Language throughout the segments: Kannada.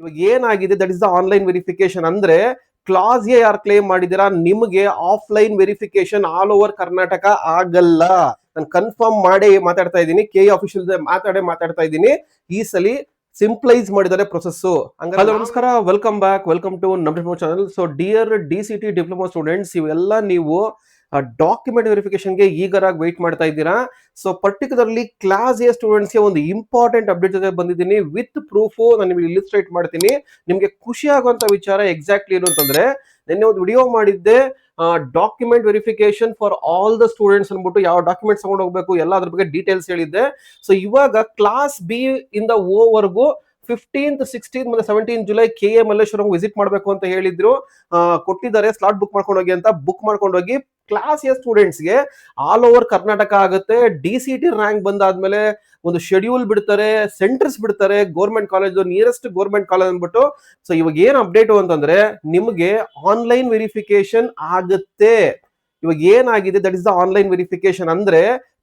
ಇವಾಗ ಏನಾಗಿದೆ that is the online verification ಅಂದ್ರೆ ಕ್ಲಾಸ್ ಎ ಯಾರು ಕ್ಲೇಮ್ ಮಾಡಿದಿರಾ ನಿಮಗೆ offline verification all over Karnataka ಆಗಲ್ಲ. ನಾನು ಕನ್ಫರ್ಮ್ ಮಾಡಿ ಮಾತಾಡ್ತಾ ಇದ್ದೀನಿ, ಕೆ ಆಫೀಷಿಯಲ್ ಮಾತಾಡ್ತಾ ಇದ್ದೀನಿ. ಈ ಸಲ ಸಿಂಪ್ಲೈಸ್ ಮಾಡಿದ್ದಾರೆ ಪ್ರೊಸೆಸ್. ಹಲೋ ನಮಸ್ಕಾರ, ವೆಲ್ಕಮ್ ಬ್ಯಾಕ್, ವೆಲ್ಕಮ್ ಟು ನಮ್ಮ channel. So dear DCT diploma students, ಇವೆಲ್ಲ ನೀವು ಡಾಕ್ಯುಮೆಂಟ್ ವೆರಿಫಿಕೇಶನ್ಗೆ ಈಗರಾಗಿ ವೆಯ್ಟ್ ಮಾಡ್ತಾ ಇದ್ದೀರಾ. ಸೊ ಪರ್ಟಿಕ್ಯುಲರ್ಲಿ ಕ್ಲಾಸ್ ಎ ಸ್ಟೂಡೆಂಟ್ಸ್ಗೆ ಒಂದು ಇಂಪಾರ್ಟೆಂಟ್ ಅಪ್ಡೇಟ್ ಜೊತೆ ಬಂದಿದ್ದೀನಿ ವಿತ್ ಪ್ರೂಫ್. ನಾನು ನಿಮಗೆ ಇಲಿಸ್ಟ್ರೇಟ್ ಮಾಡ್ತೀನಿ. ನಿಮಗೆ ಖುಷಿ ಆಗುವಂತ ವಿಚಾರ ಎಕ್ಸಾಕ್ಟ್ಲಿ ಏನು ಅಂತಂದ್ರೆ, ನಿನ್ನೆ ಒಂದು ವಿಡಿಯೋ ಮಾಡಿದ್ದೆ document verification for all the students ಅನ್ಬಿಟ್ಟು, ಯಾವ ಡಾಕ್ಯುಮೆಂಟ್ಸ್ ತಗೊಂಡು ಹೋಗ್ಬೇಕು ಎಲ್ಲ ಅದ್ರ ಬಗ್ಗೆ ಡೀಟೇಲ್ಸ್ ಹೇಳಿದ್ದೆ. ಸೊ ಇವಾಗ ಕ್ಲಾಸ್ ಬಿ ಇಂದ ಓ ವರ್ಗು 15th, 16th ಮತ್ತೆ 17th July KA Malleshwaram visit ಮಾಡಬೇಕು ಅಂತ ಹೇಳಿದ್ರು. ಕೊಟ್ಟಿದ್ದಾರೆ, ಸ್ಲಾಟ್ ಬುಕ್ ಮಾಡ್ಕೊಂಡು ಹೋಗಿ ಅಂತ. ಬುಕ್ ಮಾಡ್ಕೊಂಡು ಹೋಗಿ ಕ್ಲಾಸ್ ಎ ಸ್ಟೂಡೆಂಟ್ಸ್ಗೆ ಆಲ್ ಓವರ್ ಕರ್ನಾಟಕ ಆಗುತ್ತೆ. DCT ರ್ಯಾಂಕ್ ಬಂದಾದ್ಮೇಲೆ ಒಂದು ಶೆಡ್ಯೂಲ್ ಬಿಡ್ತಾರೆ, ಸೆಂಟರ್ಸ್ ಬಿಡ್ತಾರೆ, government college, nearest government college ಅಂದ್ಬಿಟ್ಟು. ಸೊ ಇವಾಗ ಏನ್ ಅಪ್ಡೇಟ್ ಅಂತಂದ್ರೆ, ನಿಮಗೆ ಆನ್ಲೈನ್ ವೆರಿಫಿಕೇಶನ್ ಆಗುತ್ತೆ. ಇವಾಗ ಏನಾಗಿದೆ that is the online verification ಅಂದ್ರೆ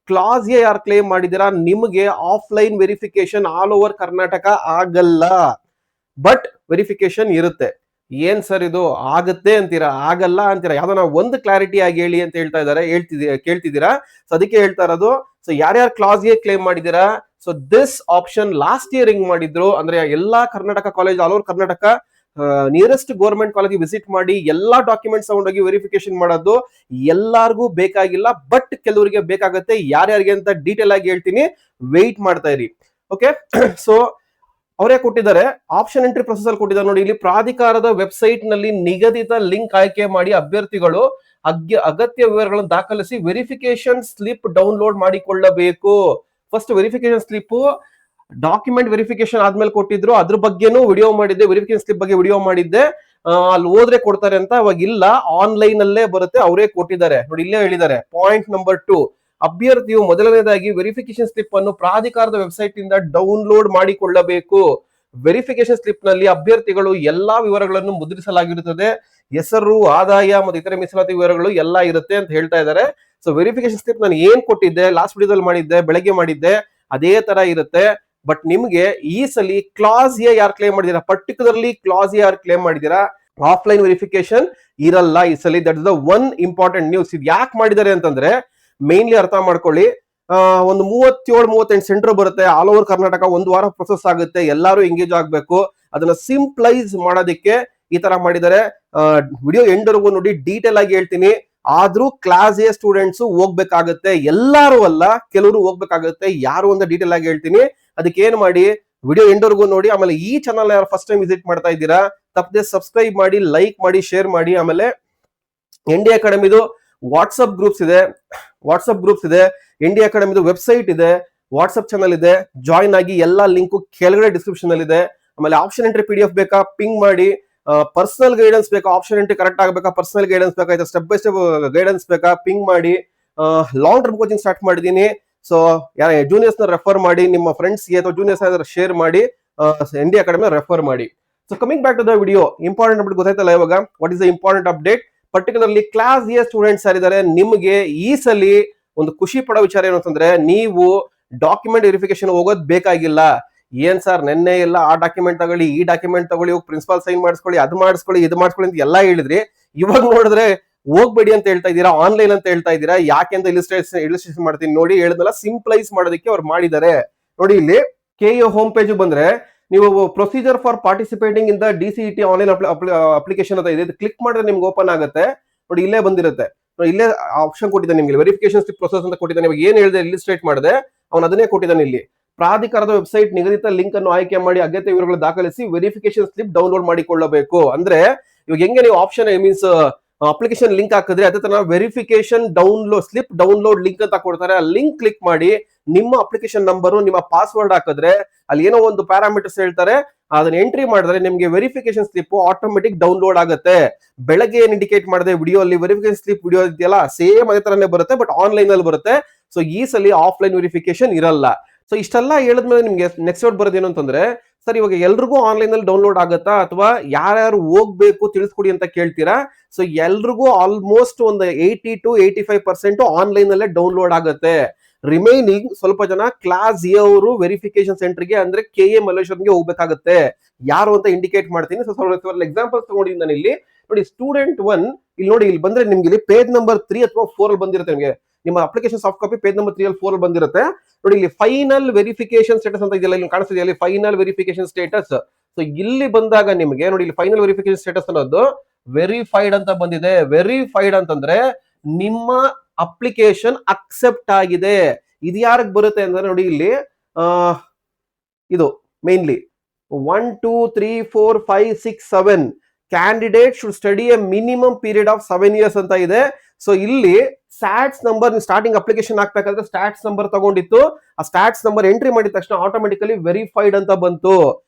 ಕ್ಲಾಸ್ ಎ ಯಾರು ಕ್ಲೇಮ್ ಮಾಡಿದಿರಾ ನಿಮಗೆ offline verification all over Karnataka ಆಗಲ್ಲ, ಬಟ್ ವೆರಿಫಿಕೇಶನ್ ಇರುತ್ತೆ. ಏನ್ ಸರ್ ಇದು ಆಗುತ್ತೆ ಅಂತೀರಾ, ಆಗಲ್ಲ ಅಂತೀರಾ, ಯಾವ್ದೋ ಒಂದು ಕ್ಲಾರಿಟಿ ಆಗಿ ಹೇಳಿ ಅಂತ ಹೇಳ್ತಾ ಇದಾರೆ, ಕೇಳ್ತಿದ್ದೀರಾ. ಸೊ ಅದಕ್ಕೆ ಹೇಳ್ತಾ ಇರೋದು. ಸೊ ಯಾರ್ಯಾರು ಕ್ಲಾಸ್ ಎ ಕ್ಲೇಮ್ ಮಾಡಿದಿರಾ, so this option last year ಹಿಂಗ್ ಮಾಡಿದ್ರು. ಅಂದ್ರೆ ಎಲ್ಲಾ Karnataka college, all over Karnataka nearest government college visit ಮಾಡಿ ಎಲ್ಲಾ ಡಾಕ್ಯುಮೆಂಟ್ಸ್ ತಗೊಂಡೋಗಿ ವೆರಿಫಿಕೇಶನ್ ಮಾಡೋದು ಎಲ್ಲಾರ್ಗೂ ಬೇಕಾಗಿಲ್ಲ, ಬಟ್ ಕೆಲವರಿಗೆ ಬೇಕಾಗುತ್ತೆ. ಯಾರ್ಯಾರಿಗೆ ಅಂತ ಡೀಟೇಲ್ ಆಗಿ ಹೇಳ್ತೀನಿ, ವೆಯ್ಟ್ ಮಾಡ್ತಾ ಇರಿ. ಓಕೆ, ಸೊ ಅವರೇ ಕೊಟ್ಟಿದ್ದಾರೆ, ಆಪ್ಷನ್ ಎಂಟ್ರಿ ಪ್ರೊಸೆಸ್ ಅಲ್ಲಿ ಕೊಟ್ಟಿದ್ದಾರೆ ನೋಡಿ. ಇಲ್ಲಿ ಪ್ರಾಧಿಕಾರದ ವೆಬ್ಸೈಟ್ ನಲ್ಲಿ ನಿಗದಿತ ಲಿಂಕ್ ಆಯ್ಕೆ ಮಾಡಿ ಅಭ್ಯರ್ಥಿಗಳು ಅಗತ್ಯ ವಿವರಗಳನ್ನು ದಾಖಲಿಸಿ ವೆರಿಫಿಕೇಶನ್ ಸ್ಲಿಪ್ ಡೌನ್ಲೋಡ್ ಮಾಡಿಕೊಳ್ಳಬೇಕು. First verification slip document verification ಆದ್ಮೇಲೆ ಕೊಟ್ಟಿದ್ರು, ಅದ್ರ ಬಗ್ಗೆನೂ ವಿಡಿಯೋ ಮಾಡಿದ್ದೆ, ವೆರಿಫಿಕೇಶನ್ ಸ್ಲಿಪ್ ಬಗ್ಗೆ ವಿಡಿಯೋ ಮಾಡಿದ್ದೆ. ಅಲ್ಲಿ ಹೋದ್ರೆ ಕೊಡ್ತಾರೆ ಅಂತ, ಅವಾಗ ಇಲ್ಲ, ಆನ್ಲೈನ್ ಅಲ್ಲೇ ಬರುತ್ತೆ, ಅವರೇ ಕೊಟ್ಟಿದ್ದಾರೆ ನೋಡಿ. ಇಲ್ಲೇ ಹೇಳಿದ್ದಾರೆ ಪಾಯಿಂಟ್ ನಂಬರ್ 2, ಅಭ್ಯರ್ಥಿಯು ಮೊದಲನೇದಾಗಿ ವೆರಿಫಿಕೇಶನ್ ಸ್ಲಿಪ್ ಅನ್ನು ಪ್ರಾಧಿಕಾರದ ವೆಬ್ಸೈಟ್ ಇಂದ ಡೌನ್ಲೋಡ್ ಮಾಡಿಕೊಳ್ಳಬೇಕು. ವೆರಿಫಿಕೇಶನ್ ಸ್ಲಿಪ್ ನಲ್ಲಿ ಅಭ್ಯರ್ಥಿಗಳು ಎಲ್ಲಾ ವಿವರಗಳನ್ನು ಮುದ್ರಿಸಲಾಗಿರುತ್ತದೆ. ಹೆಸರು, ಆದಾಯ ಮತ್ತು ಇತರೆ ಮೀಸಲಾತಿ ವಿವರಗಳು ಎಲ್ಲ ಇರುತ್ತೆ ಅಂತ ಹೇಳ್ತಾ ಇದ್ದಾರೆ. ಸೊ ವೆರಿಫಿಕೇಶನ್ ಸ್ಲಿಪ್ ನಾನು ಏನ್ ಕೊಟ್ಟಿದ್ದೆ ಲಾಸ್ಟ್ ವಿಡಿಯೋದಲ್ಲಿ ಮಾಡಿದ್ದೆ, ಬೆಳಗ್ಗೆ ಮಾಡಿದ್ದೆ, ಅದೇ ತರ ಇರುತ್ತೆ. ಬಟ್ ನಿಮ್ಗೆ ಈ ಸಲ ಕ್ಲಾಸ್ ಎ ಯಾರು ಕ್ಲೇಮ್ ಮಾಡಿದೀರಾ, ಪರ್ಟಿಕ್ಯುಲರ್ಲಿ ಕ್ಲಾಸ್ ಎ ಯಾರು ಕ್ಲೇಮ್ ಮಾಡಿದೀರಾ, ಆಫ್ಲೈನ್ ವೆರಿಫಿಕೇಶನ್ ಇರಲ್ಲ ಈ ಸಲ. That is the one important news. ಇದು ಯಾಕೆ ಮಾಡಿದ್ದಾರೆ ಅಂತಂದ್ರೆ, ಮೇನ್ಲಿ ಅರ್ಥ ಮಾಡ್ಕೊಳ್ಳಿ. ಒಂದು 37-38 ಸೆಂಟರ್ ಬರುತ್ತೆ ಆಲ್ ಓವರ್ ಕರ್ನಾಟಕ. ಒಂದು ವಾರ ಪ್ರೊಸೆಸ್ ಆಗುತ್ತೆ, ಎಲ್ಲರೂ ಎಂಗೇಜ್ ಆಗ್ಬೇಕು. ಅದನ್ನ ಸಿಂಪ್ಲೈಸ್ ಮಾಡೋದಕ್ಕೆ ಈ ತರ ಮಾಡಿದ್ದಾರೆ. ವಿಡಿಯೋ ಎಂಡ್ವರೆಗೂ ನೋಡಿ, ಡೀಟೇಲ್ ಆಗಿ ಹೇಳ್ತೀನಿ. ಆದ್ರೂ ಕ್ಲಾಸ್ ಎ ಸ್ಟೂಡೆಂಟ್ಸ್ ಹೋಗ್ಬೇಕಾಗತ್ತೆ, ಎಲ್ಲಾರು ಅಲ್ಲ, ಕೆಲವರು ಹೋಗ್ಬೇಕಾಗತ್ತೆ. ಯಾರು ಅಂತ ಡೀಟೇಲ್ ಆಗಿ ಹೇಳ್ತೀನಿ. ಅದಕ್ಕೆ ಏನ್ ಮಾಡಿ, ವಿಡಿಯೋ ಎಂಡ್ವರೆಗೂ ನೋಡಿ. ಆಮೇಲೆ ಈ ಚಾನಲ್ ಯಾರು ಫಸ್ಟ್ ಟೈಮ್ ವಿಸಿಟ್ ಮಾಡ್ತಾ ಇದ್ದೀರಾ, ತಪ್ಪದೆ ಸಬ್ಸ್ಕ್ರೈಬ್ ಮಾಡಿ, ಲೈಕ್ ಮಾಡಿ, ಶೇರ್ ಮಾಡಿ. ಆಮೇಲೆ ND ಅಕಾಡೆಮಿದು ವಾಟ್ಸ್ಆಪ್ ಗ್ರೂಪ್ಸ್ ಇದೆ, ND ಅಕಾಡೆಮಿದು ವೆಬ್ಸೈಟ್ ಇದೆ, ವಾಟ್ಸ್ಆಪ್ ಚಾನಲ್ ಇದೆ, ಜಾಯಿನ್ ಆಗಿ. ಎಲ್ಲಾ ಲಿಂಕ್ ಕೆಳಗಡೆ ಡಿಸ್ಕ್ರಿಪ್ಷನ್ ಅಲ್ಲಿ ಇದೆ. ಆಮೇಲೆ ಆಪ್ಷನ್ ಎಂಟ್ರಿ PDF ಬೇಕಾ, ಪಿಂಗ್ ಮಾಡಿ. ಪರ್ಸನಲ್ ಗೈಡೆನ್ಸ್ ಬೇಕಾ, ಆಪ್ಷನ್ ಎಂಟ್ರಿ ಕರೆಕ್ಟ್ ಆಗಬೇಕಾ, ಪರ್ಸನಲ್ ಗೈಡೆನ್ಸ್ ಬೇಕಾ, ಸ್ಟೆಪ್ ಬೈ ಸ್ಟೆಪ್ ಗೈಡೆನ್ಸ್ ಬೇಕಾ, ಪಿಂಗ್ ಮಾಡಿ. ಲಾಂಗ್ ಟರ್ಮ್ ಕೋಚಿಂಗ್ ಸ್ಟಾರ್ಟ್ ಮಾಡಿದೀನಿ. ಸೊ ಜೂನಿಯರ್ಸ್ ನ ರೆಫರ್ ಮಾಡಿ, ನಿಮ್ಮ ಫ್ರೆಂಡ್ಸ್ಗೆ ಅಥವಾ ಜೂನಿಯರ್ಸ್ ಶೇರ್ ಮಾಡಿ, ND ಅಕಾಡೆಮಿ ರೆಫರ್ ಮಾಡಿ. So coming back to the video, important update ಗೊತ್ತಾಯ್ತಲ್ಲ ಇವಾಗ. What is the important update? Particularly class A students ಯಾರಿದ್ದಾರೆ, ನಿಮಗೆ ಈ ಸಲ ಒಂದು ಖುಷಿ ಪಡೋ ವಿಚಾರ ಏನು ಅಂತಂದ್ರೆ, ನೀವು ಡಾಕ್ಯುಮೆಂಟ್ ವೆರಿಫಿಕೇಶನ್ ಹೋಗೋದ್ ಬೇಕಾಗಿಲ್ಲ. ಏನ್ ಸರ್ ನೆನ್ನೆ ಎಲ್ಲ ಆ ಡಾಕ್ಯುಮೆಂಟ್ ತಗೊಳ್ಳಿ, ಈ ಡಾಕ್ಯುಮೆಂಟ್ ತಗೊಳ್ಳಿ, ಪ್ರಿನ್ಸಿಪಾಲ್ ಸೈನ್ ಮಾಡಿಸ್ಕೊಳ್ಳಿ, ಅದು ಮಾಡಿಸ್ಕೊಳ್ಳಿ, ಇದು ಮಾಡಿಸ್ಕೊಳ್ಳಿ ಅಂತ ಎಲ್ಲ ಹೇಳಿದ್ರಿ. ಇವಾಗ ನೋಡಿದ್ರೆ ಹೋಗ್ಬೇಡಿ ಅಂತ ಹೇಳ್ತಾ ಇದ್ದೀರಾ, ಆನ್ಲೈನ್ ಅಂತ ಹೇಳ್ತಾ ಇದ್ದೀರಾ. ಯಾಕೆ ಅಂತ ಇಲಿಸ್ಟ್ರೇಷನ್ ಮಾಡ್ತೀನಿ ನೋಡಿ. ಹೇಳಿದ್ನಲ್ಲ, ಸಿಂಪ್ಲೈಸ್ ಮಾಡೋದಕ್ಕೆ ಅವ್ರು ಮಾಡಿದ್ದಾರೆ ನೋಡಿ. ಇಲ್ಲಿ KA ಹೋಮ್ ಪೇಜ್ ಬಂದ್ರೆ, ನೀವು procedure for participating in the DCT online application ಅಂತ ಇದೆ, ಕ್ಲಿಕ್ ಮಾಡಿದ್ರೆ ನಿಮ್ಗೆ ಓಪನ್ ಆಗುತ್ತೆ ನೋಡಿ. ಇಲ್ಲೇ ಬಂದಿರುತ್ತೆ, ಇಲ್ಲೇ ಆಪ್ಷನ್ ಕೊಟ್ಟಿದ್ದಾನೆ ನಿಮ್ಗೆ, ವೆರಿಫಿಕೇಶನ್ ಸ್ಲಿಪ್ ಪ್ರೊಸೆಸ್ ಅಂತ ಕೊಟ್ಟಿದ್ದಾನೆ. ಇವಾಗ ಏನ್ ಹೇಳಿದೆ ಇಲಿಸ್ಟ್ರೇಟ್ ಮಾಡಿದೆ, ಅವನು ಅದನ್ನೇ ಕೊಟ್ಟಿದ್ದಾನೆ ಇಲ್ಲಿ. ಪ್ರಾಧಿಕಾರದ ವೆಬ್ಸೈಟ್ ನಿಗದಿತ ಲಿಂಕ್ ಅನ್ನು ಆಯ್ಕೆ ಮಾಡಿ ಅಗತ್ಯ ವಿವರಗಳು ದಾಖಲಿಸಿ ವೆರಿಫಿಕೇಶನ್ ಸ್ಲಿಪ್ ಡೌನ್ಲೋಡ್ ಮಾಡಿಕೊಳ್ಳಬೇಕು. ಅಂದ್ರೆ ಇವಾಗ ಹೆಂಗೆ ನೀವು ಆಪ್ಷನ್ ಮೀನ್ಸ್ ಅಪ್ಲಿಕೇಶನ್ ಲಿಂಕ್ ಹಾಕಿದ್ರೆ, ಅದೇ ತರ ವೆರಿಫಿಕೇಶನ್ ಸ್ಲಿಪ್ ಡೌನ್ಲೋಡ್ ಲಿಂಕ್ ಅಂತ ಕೊಡ್ತಾರೆ. ಆ ಲಿಂಕ್ ಕ್ಲಿಕ್ ಮಾಡಿ ನಿಮ್ಮ ಅಪ್ಲಿಕೇಶನ್ ನಂಬರು, ನಿಮ್ಮ ಪಾಸ್ವರ್ಡ್ ಹಾಕಿದ್ರೆ ಅಲ್ಲಿ ಏನೋ ಒಂದು ಪ್ಯಾರಾಮೀಟರ್ಸ್ ಹೇಳ್ತಾರೆ, ಅದನ್ನ ಎಂಟ್ರಿ ಮಾಡಿದ್ರೆ ನಿಮ್ಗೆ ವೆರಿಫಿಕೇಶನ್ ಸ್ಲಿಪ್ ಆಟೋಮೆಟಿಕ್ ಡೌನ್ಲೋಡ್ ಆಗುತ್ತೆ. ಬೆಳಗ್ಗೆ ಏನ್ ಇಂಡಿಕೇಟ್ ಮಾಡಿದೆ ವಿಡಿಯೋ ಅಲ್ಲಿ, ವೆರಿಫಿಕೇಶನ್ ಸ್ಲಿಪ್ ವಿಡಿಯೋ ಇದೆಯಲ್ಲ, ಸೇಮ್ ಅದೇ ತರನೇ ಬರುತ್ತೆ, ಬಟ್ ಆನ್ಲೈನ್ ಅಲ್ಲಿ ಬರುತ್ತೆ. ಸೊ ಈ ಸಲ ಆಫ್ಲೈನ್ ವೆರಿಫಿಕೇಶನ್ ಇರಲ್ಲ. ಸೊ ಇಷ್ಟೆಲ್ಲ ಹೇಳಿದ್ಮೇಲೆ ನಿಮ್ಗೆ ನೆಕ್ಸ್ಟ್ ವರ್ಡ್ ಬರೋದೇನು ಅಂತಂದ್ರೆ, ಸರ್ ಇವಾಗ ಎಲ್ರಿಗೂ ಆನ್ಲೈನ್ ಅಲ್ಲಿ ಡೌನ್ಲೋಡ್ ಆಗುತ್ತಾ, ಅಥವಾ ಯಾರ್ಯಾರು ಹೋಗ್ಬೇಕು ತಿಳಿಸ್ಕೊಡಿ ಅಂತ ಕೇಳ್ತೀರಾ. ಸೊ ಎಲ್ರಿಗೂ ಆಲ್ಮೋಸ್ಟ್ ಒಂದು 80 to 85% ಆನ್ಲೈನ್ ಅಲ್ಲೇ ಡೌನ್ಲೋಡ್ ಆಗುತ್ತೆ. ರಿಮೈನಿಂಗ್ ಸ್ವಲ್ಪ ಜನ ಕ್ಲಾಸ್ ಎ ಅವರು ವೆರಿಫಿಕೇಶನ್ ಸೆಂಟರ್ಗೆ ಅಂದ್ರೆ KA ಮಲ್ಲೇಶ್ವರಂಗೆ ಹೋಗ್ಬೇಕಾಗುತ್ತೆ. ಯಾರು ಅಂತ ಇಂಡಿಕೇಟ್ ಮಾಡ್ತೀನಿ. ಎಕ್ಸಾಂಪಲ್ ತಗೊಂಡಿದ್ದೀನಿ ನಾನು ಇಲ್ಲಿ ನೋಡಿ. ಸ್ಟೂಡೆಂಟ್ 1 ಇಲ್ಲಿ ನೋಡಿ, ಇಲ್ಲಿ ಬಂದ್ರೆ ನಿಮ್ಗೆ ಇಲ್ಲಿ ಪೇಜ್ ನಂಬರ್ 3 ಅಥವಾ 4 ಅಲ್ಲಿ ಬಂದಿರುತ್ತೆ. ನಿಮಗೆ ನಿಮ್ಮ application soft copy page number 3 ಅಲ್ಲಿ 4 ಅಲ್ಲಿ ಬಂದಿರುತ್ತೆ ನೋಡಿ. ಇಲ್ಲಿ ಫೈನಲ್ ವೆರಿಫಿಕೇಶನ್ ಸ್ಟೇಟಸ್ ಅಂತ ಇದೆಯಲ್ಲ, ಇಲ್ಲಿ ಕಾಣಿಸ್ತಿದೆ ಅಲ್ಲಿ ಫೈನಲ್ ವೆರಿಫಿಕೇಶನ್ ಸ್ಟೇಟಸ್. ಸೊ ಇಲ್ಲಿ ಬಂದಾಗ ನಿಮಗೆ ನೋಡಿ, ಇಲ್ಲಿ ಫೈನಲ್ ವೆರಿಫಿಕೇಶನ್ ಸ್ಟೇಟಸ್ ಅನ್ನೋದು ವೆರಿಫೈಡ್ ಅಂತ ಬಂದಿದೆ. ವೆರಿಫೈಡ್ ಅಂತಂದ್ರೆ ನಿಮ್ಮ ಅಪ್ಲಿಕೇಶನ್ ಅಕ್ಸೆಪ್ಟ್ ಆಗಿದೆ. ಇದು ಯಾರಿಗೆ ಬರುತ್ತೆ ಅಂದ್ರೆ ನೋಡಿ, ಇಲ್ಲಿ ಇದು mainly 1 2 3 4 5 6 7 candidate should study a minimum period of 7 years ಅಂತ ಇದೆ. ಸೊ ಇಲ್ಲಿ ಸ್ಟಾಟ್ಸ್ ನಂಬರ್ ಸ್ಟಾರ್ಟಿಂಗ್ ಅಪ್ಲಿಕೇಶನ್ ಹಾಕ್ಬೇಕಾದ್ರೆ ಸ್ಟಾಟ್ಸ್ ನಂಬರ್ ತಗೊಂಡಿತ್ತು. ಆ ಸ್ಟಾಟ್ಸ್ ನಂಬರ್ ಎಂಟ್ರಿ ಮಾಡಿದ ತಕ್ಷಣ ಆಟೋಮೆಟಿಕಲಿ ವೆರಿಫೈಡ್ ಅಂತ ಬಂತು.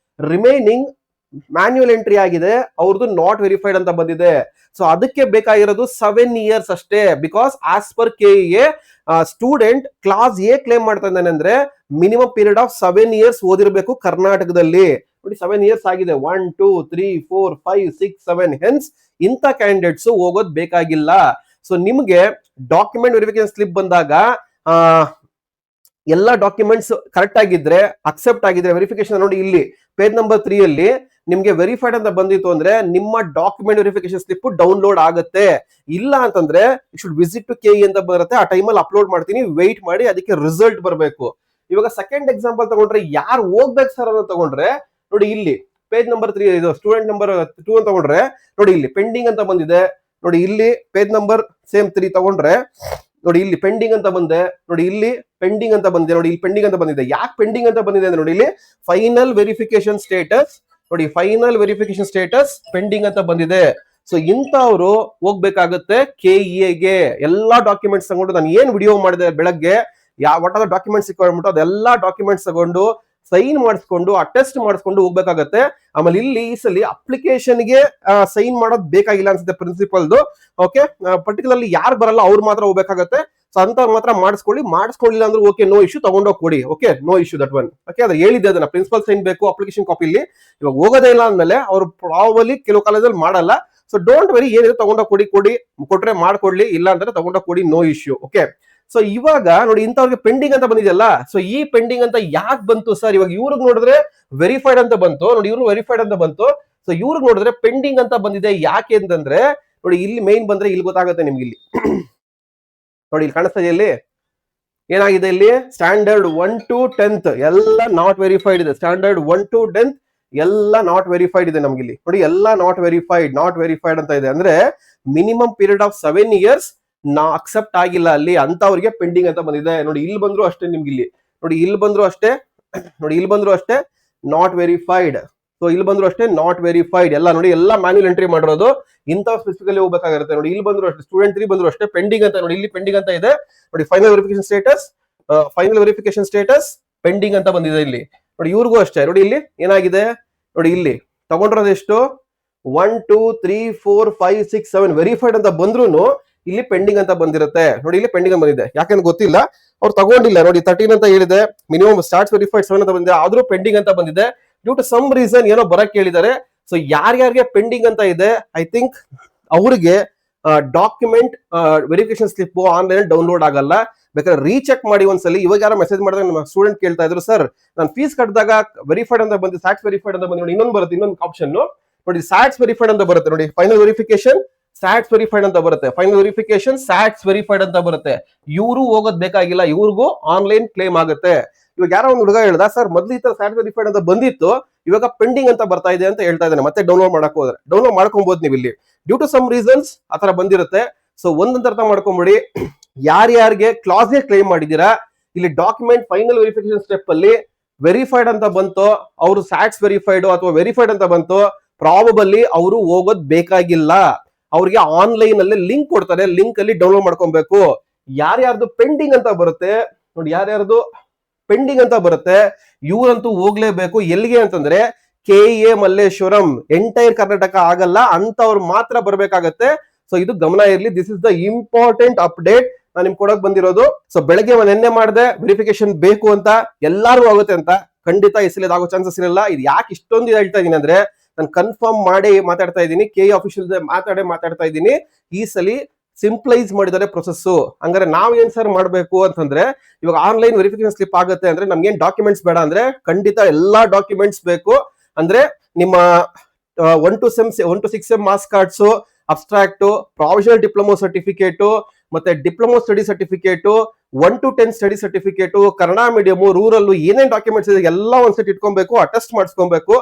ರಿಮೈನಿಂಗ್ ಮ್ಯಾನ್ಯುಯಲ್ ಎಂಟ್ರಿ ಆಗಿದೆ, ಅವ್ರದ್ದು ನಾಟ್ ವೆರಿಫೈಡ್ ಅಂತ ಬಂದಿದೆ. ಸೊ ಅದಕ್ಕೆ ಬೇಕಾಗಿರೋದು 7 years ಅಷ್ಟೇ. Because as per KA student class A claim ಮಾಡ್ತಾ ಇದ್ದಾನೆ ಅಂದ್ರೆ ಮಿನಿಮಮ್ ಪೀರಿಯಡ್ ಆಫ್ 7 years ಓದಿರ್ಬೇಕು ಕರ್ನಾಟಕದಲ್ಲಿ. ನೋಡಿ 7 years ಆಗಿದೆ. 1 2 3 4 5 6 7 ಹೆನ್ಸ್ ಇಂಥ ಕ್ಯಾಂಡಿಡೇಟ್ಸ್ ಹೋಗೋದ್ ಬೇಕಾಗಿಲ್ಲ. ಸೊ ನಿಮ್ಗೆ ಡಾಕ್ಯುಮೆಂಟ್ ವೆರಿಫಿಕೇಶನ್ ಸ್ಲಿಪ್ ಬಂದಾಗ ಎಲ್ಲ ಡಾಕ್ಯುಮೆಂಟ್ಸ್ ಕರೆಕ್ಟ್ ಆಗಿದ್ರೆ, ಅಕ್ಸೆಪ್ಟ್ ಆಗಿದ್ರೆ ವೆರಿಫಿಕೇಶನ್ ನೋಡಿ, ಇಲ್ಲಿ ಪೇಜ್ ನಂಬರ್ 3 ಅಲ್ಲಿ ನಿಮ್ಗೆ ವೆರಿಫೈಡ್ ಅಂತ ಬಂದಿತ್ತು ಅಂದ್ರೆ ನಿಮ್ಮ ಡಾಕ್ಯುಮೆಂಟ್ ವೆರಿಫಿಕೇಶನ್ ಸ್ಲಿಪ್ ಡೌನ್ಲೋಡ್ ಆಗುತ್ತೆ. ಇಲ್ಲ ಅಂತಂದ್ರೆ ಶುಡ್ ವಿಸಿಟ್ ಟು KE ಅಂತ ಬರುತ್ತೆ. ಆ ಟೈಮಲ್ಲಿ ಅಪ್ಲೋಡ್ ಮಾಡ್ತೀನಿ, ವೆಯ್ಟ್ ಮಾಡಿ, ಅದಕ್ಕೆ ರಿಸಲ್ಟ್ ಬರಬೇಕು. ಇವಾಗ ಸೆಕೆಂಡ್ ಎಕ್ಸಾಂಪಲ್ ತಗೊಂಡ್ರೆ ಯಾರು ಹೋಗ್ಬೇಕು ಸರ್ ಅಂತ ತಗೊಂಡ್ರೆ ನೋಡಿ, ಇಲ್ಲಿ ಪೇಜ್ ನಂಬರ್ 3 ಇದು ಸ್ಟೂಡೆಂಟ್ ನಂಬರ್ 2 ಅಂತ ತಗೊಂಡ್ರೆ ನೋಡಿ, ಇಲ್ಲಿ ಪೆಂಡಿಂಗ್ ಅಂತ ಬಂದಿದೆ. ನೋಡಿ ಇಲ್ಲಿ ಪೇಜ್ ನಂಬರ್ ಸೇಮ್ 3 ತಗೊಂಡ್ರೆ ನೋಡಿ, ಇಲ್ಲಿ ಪೆಂಡಿಂಗ್ ಅಂತ ಬಂದೆ. ನೋಡಿ ಇಲ್ಲಿ ಪೆಂಡಿಂಗ್ ಅಂತ ಬಂದಿದೆ. ನೋಡಿ ಇಲ್ಲಿ ಪೆಂಡಿಂಗ್ ಅಂತ ಬಂದಿದೆ. ಯಾಕೆ ಪೆಂಡಿಂಗ್ ಅಂತ ಬಂದಿದೆ ಅಂದ್ರೆ ನೋಡಿ, ಇಲ್ಲಿ ಫೈನಲ್ ವೆರಿಫಿಕೇಶನ್ ಸ್ಟೇಟಸ್ ನೋಡಿ, ಫೈನಲ್ ವೆರಿಫಿಕೇಶನ್ ಸ್ಟೇಟಸ್ ಪೆಂಡಿಂಗ್ ಅಂತ ಬಂದಿದೆ. ಸೊ ಇಂಥವ್ರು ಹೋಗ್ಬೇಕಾಗುತ್ತೆ KEAಗೆ. ಎಲ್ಲಾ ಡಾಕ್ಯುಮೆಂಟ್ಸ್ ತಗೊಂಡು, ನಾನು ಏನ್ ವಿಡಿಯೋ ಮಾಡಿದೆ ಬೆಳಗ್ಗೆ, ವಾಟ್ ಆರ್ ಡಾಕ್ಯುಮೆಂಟ್ಸ್ ಇಟ್ಕೊಂಡ್ಬಿಟ್ಟು ಅದೆಲ್ಲಾ ಡಾಕ್ಯುಮೆಂಟ್ಸ್ ತಗೊಂಡು ಸೈನ್ ಮಾಡಿಸ್ಕೊಂಡು ಅಟೆಸ್ಟ್ ಮಾಡಿಸ್ಕೊಂಡು ಹೋಗ್ಬೇಕಾಗತ್ತೆ. ಆಮೇಲೆ ಇಲ್ಲಿ ಈ ಸಲ ಅಪ್ಲಿಕೇಶನ್ಗೆ ಸೈನ್ ಮಾಡೋದು ಬೇಕಾಗಿಲ್ಲ ಅನ್ಸುತ್ತೆ ಪ್ರಿನ್ಸಿಪಲ್ದು. ಓಕೆ, ಪರ್ಟಿಕ್ಯುಲರ್ಲಿ ಯಾರು ಬರಲ್ಲ ಅವ್ರು ಮಾತ್ರ ಹೋಗ್ಬೇಕಾಗತ್ತೆ. ಸೊ ಅಂತವ್ರು ಮಾತ್ರ ಮಾಡಿಸ್ಕೊಳ್ಳಿಲ್ಲ ಅಂದ್ರೆ ಓಕೆ, ನೋ ಇಶ್ಯೂ, ತಗೊಂಡೋಗಿ ಕೊಡಿ. Okay, no issue that one. Okay, ಅದ್ರ ಹೇಳಿದ್ದೆ ಅದನ್ನ, ಪ್ರಿನ್ಸಿಪಲ್ ಸೈನ್ ಬೇಕು ಅಪ್ಲಿಕೇಶನ್ ಕಾಪಿಲಿ. ಇವಾಗ ಹೋಗೋದೇ ಇಲ್ಲ ಅಂದ್ಮೇಲೆ ಅವ್ರು ಪ್ರಾಬಲಿ ಕೆಲವು ಕಾಲೇಜಲ್ಲಿ ಮಾಡಲ್ಲ. ಸೊ ಡೋಂಟ್ ವೆರಿ, ಏನಿದೆ ತಗೊಂಡೋಗಿ ಕೊಟ್ರೆ ಮಾಡ್ಕೊಡ್ಲಿ, ಇಲ್ಲ ಅಂದ್ರೆ ತಗೊಂಡೋಗಿ ಕೊಡಿ, ನೋ ಇಶ್ಯೂ. ಓಕೆ, ಸೊ ಇವಾಗ ನೋಡಿ ಇಂಥವ್ರಿಗೆ ಪೆಂಡಿಂಗ್ ಅಂತ ಬಂದಿದೆಯಲ್ಲ. ಸೊ ಈ ಪೆಂಡಿಂಗ್ ಅಂತ ಯಾಕೆ ಬಂತು ಸರ್? ಇವಾಗ ಇವ್ರಿಗೆ ನೋಡಿದ್ರೆ ವೆರಿಫೈಡ್ ಅಂತ ಬಂತು ನೋಡಿ, ಇವ್ರು ವೆರಿಫೈಡ್ ಅಂತ ಬಂತು. ಸೊ ಇವ್ರಿಗೆ ನೋಡಿದ್ರೆ ಪೆಂಡಿಂಗ್ ಅಂತ ಬಂದಿದೆ. ಯಾಕೆ ಅಂತಂದ್ರೆ ನೋಡಿ, ಇಲ್ಲಿ ಮೈನ್ ಬಂದ್ರೆ ಇಲ್ಲಿ ಗೊತ್ತಾಗುತ್ತೆ ನಿಮ್ಗೆ. ಇಲ್ಲಿ ನೋಡಿ, ಇಲ್ಲಿ ಕಾಣಿಸ್ತಾ ಇದೆ, ಇಲ್ಲಿ ಏನಾಗಿದೆ, ಇಲ್ಲಿ ಸ್ಟ್ಯಾಂಡರ್ಡ್ 1 to 10th ಎಲ್ಲ ನಾಟ್ ವೆರಿಫೈಡ್ ಇದೆ. ಸ್ಟ್ಯಾಂಡರ್ಡ್ 1 to 10th ಎಲ್ಲ ನಾಟ್ ವೆರಿಫೈಡ್ ಇದೆ ನಮ್ಗೆ. ಇಲ್ಲಿ ನೋಡಿ, ಎಲ್ಲ ನಾಟ್ ವೆರಿಫೈಡ್ ಅಂತ ಇದೆ. ಅಂದ್ರೆ minimum period of 7 years accept ಆಗಿಲ್ಲ ಅಲ್ಲಿ, ಅಂತವ್ರಿಗೆ ಪೆಂಡಿಂಗ್ ಅಂತ ಬಂದಿದೆ. ನೋಡಿ ಇಲ್ಲಿ ಬಂದ್ರು ಅಷ್ಟೇ ನಿಮ್ಗೆ, ಇಲ್ಲಿ ನೋಡಿ ಇಲ್ಲಿ ಬಂದ್ರು ಅಷ್ಟೇ, ನೋಡಿ ಇಲ್ಲಿ ಬಂದ್ರು ಅಷ್ಟೇ ನಾಟ್ ವೆರಿಫೈಡ್. ಸೊ ಇಲ್ಲಿ ಬಂದ್ರು ಅಷ್ಟೇ ನಾಟ್ ವೆರಿಫೈಡ್. ಎಲ್ಲ ನೋಡಿ, ಎಲ್ಲ ಮ್ಯಾನ್ಯುಯಲ್ ಎಂಟ್ರಿ ಮಾಡಿರೋದು. ಇಂಥ ಸ್ಪೆಸಿಫಿಕಲಿ ಹೋಗ್ಬೇಕಾಗಿರುತ್ತೆ. ನೋಡಿ ಇಲ್ಲಿ ಬಂದ್ರು ಅಷ್ಟೇ, ಸ್ಟೂಡೆಂಟ್ 3 ಬಂದ್ರು ಅಷ್ಟೇ ಪೆಂಡಿಂಗ್ ಅಂತ. ನೋಡಿ ಇಲ್ಲಿ ಪೆಂಡಿಂಗ್ ಅಂತ ಇದೆ. ನೋಡಿ ಫೈನಲ್ ವೆರಿಫಿಕೇಶನ್ ಸ್ಟೇಟಸ್ ಪೆಂಡಿಂಗ್ ಅಂತ ಬಂದಿದೆ ಇಲ್ಲಿ. ನೋಡಿ ಇವ್ರಿಗೂ ಅಷ್ಟೇ. ನೋಡಿ ಇಲ್ಲಿ ಏನಾಗಿದೆ, ನೋಡಿ ಇಲ್ಲಿ ತಗೊಂಡಿರೋದು ಎಷ್ಟು, 1 2 3 4 5 6 7 ವೆರಿಫೈಡ್ ಅಂತ ಬಂದ್ರು ಇಲ್ಲಿ ಪೆಂಡಿಂಗ್ ಅಂತ ಬಂದಿರುತ್ತೆ. ನೋಡಿ ಇಲ್ಲಿ ಪೆಂಡಿಂಗ್ ಅಂತ ಬಂದಿದೆ. ಯಾಕೆಂದ್ರೆ ಗೊತ್ತಿಲ್ಲ, ಅವ್ರು ತಗೊಂಡಿಲ್ಲ. ನೋಡಿ 13 ಅಂತ ಹೇಳಿದೆ, ಮಿನಿಮಮ್ ಸ್ಟಾರ್ಟ್ಸ್ ವೆರಿಫೈಡ್ 7 ಅಂತ ಬಂದಿದೆ, ಆದ್ರೂ ಪೆಂಡಿಂಗ್ ಅಂತ ಬಂದಿದೆ. ಡ್ಯೂ ಟು ಸಮ್ ರೀಸನ್ ಏನೋ ಬರಕ್ ಹೇಳಿದ್ದಾರೆ. ಸೊ ಯಾರ್ಯಾರಿಗೆ ಪೆಂಡಿಂಗ್ ಅಂತ ಇದೆ, ಐ ಥಿಂಕ್ ಅವರಿಗೆ document verification slip online download ಆಗಲ್ಲ. ಬೇಕಾದ್ರೆ ರೀಚೆಕ್ ಮಾಡಿ ಒಂದ್ಸಲಿ. ಇವಾಗ ಯಾರೋ ಮೆಸೇಜ್ ಮಾಡಿದಾಗ ನಮ್ಮ ಸ್ಟೂಡೆಂಟ್ ಕೇಳ್ತಾ ಇದ್ರು, ಸರ್ ನಾನು ಫೀಸ್ ಕಟ್ಟಿದಾಗ ವೆರಿಫೈಡ್ ಅಂತ ಬಂದು ಸ್ಯಾಟ್ಸ್ ವೆರಿಫೈಡ್ ಅಂತ ಬಂದು, ನೋಡಿ ಇನ್ನೊಂದು ಬರುತ್ತೆ, ಇನ್ನೊಂದು ಆಪ್ಷನ್ ನೋಡಿ, ಸ್ಯಾಟ್ಸ್ ವೆರಿಫೈಡ್ ಅಂತ ಬರುತ್ತೆ. ನೋಡಿ ಫೈನಲ್ ವೆರಿಫಿಕೇಶನ್ ಸ್ಯಾಟ್ಸ್ ವೆರಿಫೈಡ್ ಅಂತ ಬರುತ್ತೆ, ಫೈನಲ್ ವೆರಿಫಿಕೇಶನ್ ಸ್ಯಾಟ್ಸ್ ವೆರಿಫೈಡ್ ಅಂತ ಬರುತ್ತೆ. ಇವರು ಹೋಗೋದ್ ಬೇಕಾಗಿಲ್ಲ, ಇವ್ರಿಗೂ ಆನ್ಲೈನ್ ಕ್ಲೇಮ್ ಆಗುತ್ತೆ. ಇವಾಗ ಯಾರೋ ಒಂದು ಹುಡುಗ ಹೇಳ್ದ, ಸರ್ ಮೊದ್ಲು ಈ ತರ ಸ್ಯಾಟ್ಸ್ ವೆರಿಫೈಡ್ ಅಂತ ಬಂದಿತ್ತು, ಇವಾಗ ಪೆಂಡಿಂಗ್ ಅಂತ ಬರ್ತಾ ಇದೆ ಅಂತ ಹೇಳ್ತಾ ಇದ್ದಾನೆ. ಮತ್ತೆ ಡೌನ್ಲೋಡ್ ಮಾಡಕ್ ಹೋದ್ರೆ ಡೌನ್ಲೋಡ್ ಮಾಡ್ಕೊಬಹುದು ನೀವು. ಇಲ್ಲಿ ಡ್ಯೂ ಟು ಸಮ್ ರೀಸನ್ಸ್ ಆತರ ಬಂದಿರುತ್ತೆ. ಸೊ ಒಂದಂತ ಅರ್ಥ ಮಾಡ್ಕೊಂಬಿಡಿ, ಯಾರ್ಯಾರಿಗೆ ಕ್ಲಾಸ್ ಗೆ ಕ್ಲೇಮ್ ಮಾಡಿದೀರಾ, ಇಲ್ಲಿ ಡಾಕ್ಯುಮೆಂಟ್ ಫೈನಲ್ ವೆರಿಫಿಕೇಶನ್ ಸ್ಟೆಪ್ ಅಲ್ಲಿ ವೆರಿಫೈಡ್ ಅಂತ ಬಂತು, ಅವರು ಸ್ಯಾಟ್ಸ್ ವೆರಿಫೈಡ್ ಅಥವಾ ವೆರಿಫೈಡ್ ಅಂತ ಬಂತು, ಪ್ರಾಬಬಲಿ ಅವರು ಹೋಗೋದ್ ಬೇಕಾಗಿಲ್ಲ. ಅವ್ರಿಗೆ ಆನ್ಲೈನ್ ಅಲ್ಲಿ ಲಿಂಕ್ ಕೊಡ್ತಾರೆ, ಲಿಂಕ್ ಅಲ್ಲಿ ಡೌನ್ಲೋಡ್ ಮಾಡ್ಕೊಬೇಕು. ಯಾರ್ಯಾರ್ದು ಪೆಂಡಿಂಗ್ ಅಂತ ಬರುತ್ತೆ ನೋಡಿ, ಯಾರ್ಯಾರ್ದು ಪೆಂಡಿಂಗ್ ಅಂತ ಬರುತ್ತೆ ಇವ್ರಂತೂ ಹೋಗ್ಲೇಬೇಕು. ಎಲ್ಲಿಗೆ ಅಂತಂದ್ರೆ KE ಮಲ್ಲೇಶ್ವರಂ, ಎಂಟೈರ್ ಕರ್ನಾಟಕ ಆಗಲ್ಲ, ಅಂತವ್ರು ಮಾತ್ರ ಬರ್ಬೇಕಾಗತ್ತೆ. ಸೊ ಇದು ಗಮನ ಇರ್ಲಿ. This is the important update ನಾನು ನಿಮ್ಗೆ ಕೊಡಕ್ ಬಂದಿರೋದು. ಸೊ ಬೆಳಗ್ಗೆ ನೆನ್ನೆ ಮಾಡಿದೆ ವೆರಿಫಿಕೇಶನ್ ಬೇಕು ಅಂತ, ಎಲ್ಲಾರ್ಗು ಆಗುತ್ತೆ ಅಂತ. ಖಂಡಿತ ಈ ಸಲ ಆಗೋ ಚಾನ್ಸಸ್ ಇರಲ್ಲ. ಇದು ಯಾಕೆ ಇಷ್ಟೊಂದು ಹೇಳ್ತಾ ಇದೀನಿ ಅಂದ್ರೆ, ನಾನು ಕನ್ಫರ್ಮ್ ಮಾಡಿ ಮಾತಾಡ್ತಾ ಇದ್ದೀನಿ, KE ಆಫೀಷಿಯಲ್ ಮಾತಾಡ್ತಾ ಇದ್ದೀನಿ. ಈ ಸಲ ಸಿಂಪ್ಲೈಸ್ ಮಾಡಿದ್ದಾರೆ ಪ್ರೊಸೆಸ್. ಹಂಗಾರೆ ನಾವ್ ಏನ್ ಸರ್ ಮಾಡ್ಬೇಕು ಅಂತಂದ್ರೆ, ಇವಾಗ ಆನ್ಲೈನ್ ವೆರಿಫಿಕೇಶನ್ ಸ್ಲಿಪ್ ಆಗುತ್ತೆ ಅಂದ್ರೆ ನಮ್ಗೆ ಏನ್ ಡಾಕ್ಯುಮೆಂಟ್ಸ್ ಬೇಡ ಅಂದ್ರೆ, ಖಂಡಿತ ಎಲ್ಲಾ ಡಾಕ್ಯುಮೆಂಟ್ಸ್ ಬೇಕು. ಅಂದ್ರೆ ನಿಮ್ಮ 1 to 6 sem marks cards, abstract, provisional diploma certificate, ಮತ್ತೆ diploma study certificate, 1 to 10 study certificate, Kannada medium, rural, ಏನೇನ್ ಡಾಕ್ಯುಮೆಂಟ್ಸ್ ಇದೆ ಎಲ್ಲ ಒಂದ್ಸೆಟ್ ಇಟ್ಕೊಬೇಕು, ಅಟೆಸ್ಟ್ ಮಾಡಿಸ್ಕೊಬೇಕು.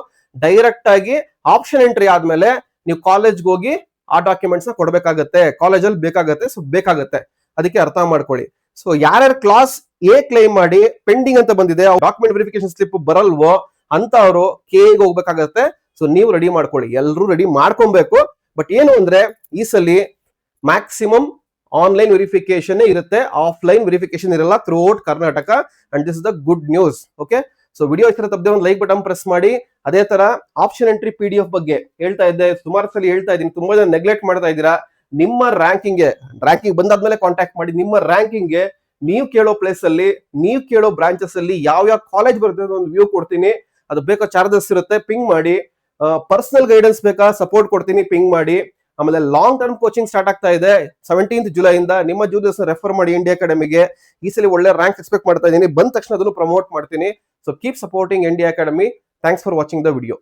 ಡೈರೆಕ್ಟ್ ಆಗಿ ಆಪ್ಷನ್ ಎಂಟ್ರಿ ಆದ್ಮೇಲೆ ನೀವು ಕಾಲೇಜ್ಗೆ ಹೋಗಿ ಆ ಡಾಕ್ಯುಮೆಂಟ್ಸ್ ನ ಕೊಡ್ಬೇಕಾಗತ್ತೆ, ಕಾಲೇಜಲ್ಲಿ ಬೇಕಾಗತ್ತೆ. ಸೊ ಬೇಕಾಗತ್ತೆ, ಅದಕ್ಕೆ ಅರ್ಥ ಮಾಡ್ಕೊಳ್ಳಿ. ಸೊ ಯಾರ್ಯಾರು ಕ್ಲಾಸ್ ಎ ಕ್ಲೈಮ್ ಮಾಡಿ ಪೆಂಡಿಂಗ್ ಅಂತ ಬಂದಿದೆ, ಡಾಕ್ಯುಮೆಂಟ್ ವೆರಿಫಿಕೇಶನ್ ಸ್ಲಿಪ್ ಬರಲ್ವೋ ಅಂತ ಅವರು ಕೆಗೆ ಹೋಗ್ಬೇಕಾಗತ್ತೆ. ಸೊ ನೀವು ರೆಡಿ ಮಾಡ್ಕೊಳ್ಳಿ, ಎಲ್ಲರೂ ರೆಡಿ ಮಾಡ್ಕೊಬೇಕು. ಬಟ್ ಏನು ಅಂದ್ರೆ ಈ ಸಲ ಮ್ಯಾಕ್ಸಿಮಮ್ ಆನ್ಲೈನ್ ವೆರಿಫಿಕೇಶನ್ ಇರುತ್ತೆ, ಆಫ್ಲೈನ್ ವೆರಿಫಿಕೇಶನ್ ಇರಲ್ಲ throughout Karnataka. And this is the good news. Okay, so video ಇಷ್ಟ ತಪ್ಪದೆ ಒಂದು ಲೈಕ್ ಬಟನ್ ಪ್ರೆಸ್ ಮಾಡಿ. ಅದೇ ತರ ಆಪ್ಷನ್ ಎಂಟ್ರಿ PDF ಬಗ್ಗೆ ಹೇಳ್ತಾ ಇದ್ದೆ, ಸುಮಾರು ಸಲ ಹೇಳ್ತಾ ಇದ್ದೀನಿ, ತುಂಬಾ ಜನ ನೆಗ್ಲೆಕ್ಟ್ ಮಾಡ್ತಾ ಇದ್ದೀರಾ. ನಿಮ್ಮ ರ್ಯಾಂಕಿಂಗ್ ಬಂದಾದ್ಮೇಲೆ ಕಾಂಟ್ಯಾಕ್ಟ್ ಮಾಡಿ. ನಿಮ್ಮ ರ್ಯಾಂಕಿಂಗ್ಗೆ ನೀವು ಕೇಳೋ ಪ್ಲೇಸ್ ಅಲ್ಲಿ, ನೀವು ಕೇಳೋ ಬ್ರಾಂಚಸ್ ಅಲ್ಲಿ ಯಾವ ಕಾಲೇಜ್ ಬರ್ತದೆ ಒಂದು ವ್ಯೂ ಕೊಡ್ತೀನಿ. ಅದು ಬೇಕಾ ಚಾರ್ಜಸ್ ಇರುತ್ತೆ, ಪಿಂಗ್ ಮಾಡಿ. ಪರ್ಸನಲ್ ಗೈಡೆನ್ಸ್ ಬೇಕಾ, ಸಪೋರ್ಟ್ ಕೊಡ್ತೀನಿ, ಪಿಂಗ್ ಮಾಡಿ. ಆಮೇಲೆ ಲಾಂಗ್ ಟರ್ಮ್ ಕೋಚಿಂಗ್ ಸ್ಟಾರ್ಟ್ ಆಗ್ತಾ ಇದೆ 17th ಜುಲೈಯಿಂದ. ನಿಮ್ಮ ಜೂನಿಯರ್ಸ್ ರೆಫರ್ ಮಾಡಿ ಇಂಡಿಯಾ ಅಕಾಡೆಮಿಗೆ. ಈ ಸಲ ಒಳ್ಳೆ ರ್ಯಾಂಕ್ ಎಕ್ಸ್ಪೆಕ್ಟ್ ಮಾಡ್ತಾ ಇದ್ದೀನಿ, ಬಂದ ತಕ್ಷಣ ಅದನ್ನು ಪ್ರಮೋಟ್ ಮಾಡ್ತೀನಿ. So keep supporting India academy. Thanks for watching the video.